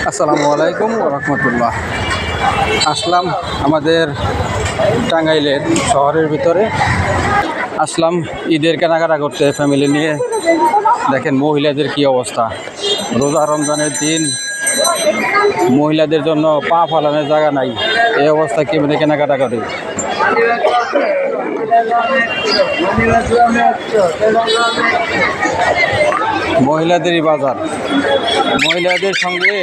আসসালামু আলাইকুম ওয়া রাহমাতুল্লাহ। আসলাম আমাদের টাঙ্গাইলের শহরের ভিতরে, আসলাম ঈদের কেনাকাটা করতে ফ্যামিলি নিয়ে। দেখেন মহিলাদের কি অবস্থা, রোজা রমজানের দিন মহিলাদের জন্য পা ফেলানোর জায়গা নাই। এই অবস্থা কেমনি কেনাকাটা করে। মহিলাদেরই বাজার, মহিলাদের সঙ্গে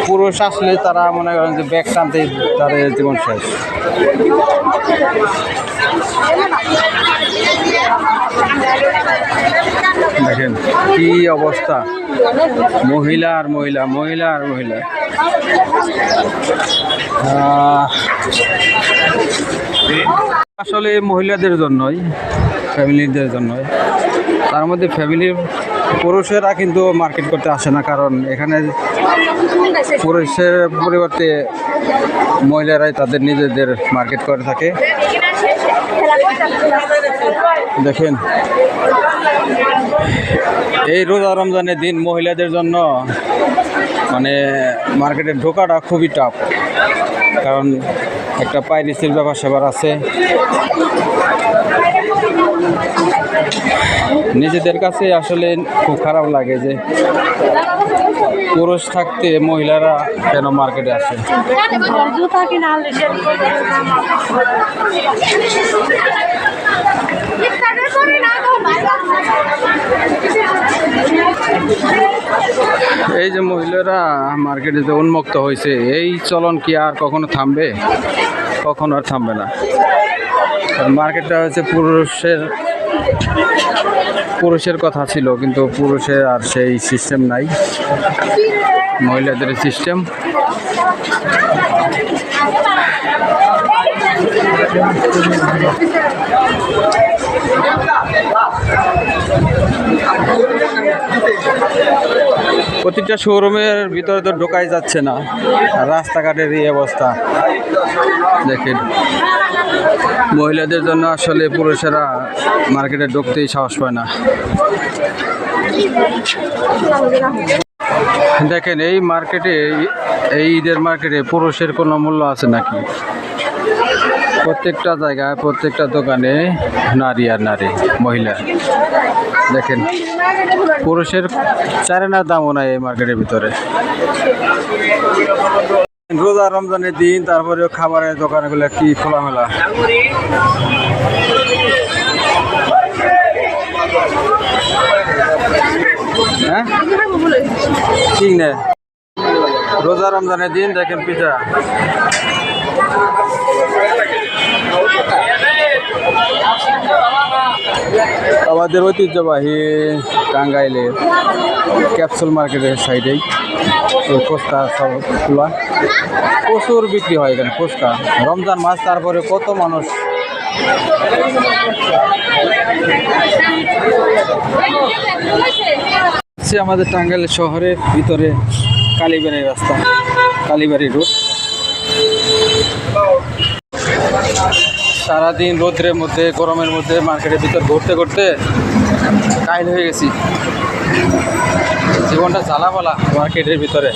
পুরুষ আসলে তারা মনে করেন যে ব্যাগ টানতে তাদের জীবন শেষ। দেখেন কি অবস্থা, মহিলা আর মহিলা, মহিলা আর মহিলা। আসলে মহিলাদের জন্যই, ফ্যামিলিদের জন্যই। তার মধ্যে ফ্যামিলির পুরুষেরা কিন্তু মার্কেট করতে আসে না, কারণ এখানে পুরুষের পরিবর্তে মহিলারাই তাদের নিজেদের মার্কেট করে থাকে। দেখেন এই রোজা রমজানের দিন মহিলাদের জন্য মানে মার্কেটে ঢোকাটা খুবই টাফ, কারণ একটা পাইরেসির ব্যাপার স্যাপার আছে। নিজেদের কাছে আসলে খুব খারাপ লাগে যে পুরুষ থাকতে মহিলারা কেন মার্কেটে আসে। এই যে মহিলারা মার্কেটে যে উন্মুক্ত হয়েছে, এই চলন কি আর কখনো থামবে? কখনো আর থামবে না। মার্কেটটা হচ্ছে পুরুষের কথা ছিল, কিন্তু পুরুষের আর সেই সিস্টেম নাই, মহিলাদের সিস্টেম। প্রতিটা শোরুমের ভিতরে তো ঢোকাই যাচ্ছে না, রাস্তাঘাটের এই অবস্থা। দেখেন মহিলাদের জন্য আসলে পুরুষেরা মার্কেটে ঢুকতেই সাহস পায় না। দেখেন এই মার্কেটে, এই ঈদের মার্কেটে পুরুষের কোনো মূল্য আছে নাকি? প্রত্যেকটা জায়গায়, প্রত্যেকটা দোকানে নারী আর নারী, মহিলা। দেখেন পুরুষের চারেনার দামও নাই এই মার্কেটের ভিতরে। রোজা রমজানের দিন, তারপরে খাবারের দোকানগুলো কি খোলামেলা। হ্যাঁ ঠিক না, রোজা রমজানের দিন দেখেন পিঠা। আমাদের ঐতিহ্যবাহী টাঙ্গাইলের ক্যাপসুল মার্কেটের সাইডেই ফুচকা সব খোলা, প্রচুর বিক্রি হয় এখানে ফুচকা। রমজান মাস, তারপরে কত মানুষ। আমাদের টাঙ্গাইল শহরের ভিতরে কালীবাড়ির রাস্তা, কালীবাড়ি রোড। সারাদিন রোদ্রের মধ্যে, গরমের মধ্যে মার্কেটের ভিতর ঘুরতে ঘুরতে কাহিল হয়ে গেছি। জীবনটা জ্বালাপালা মার্কেটের ভিতরে।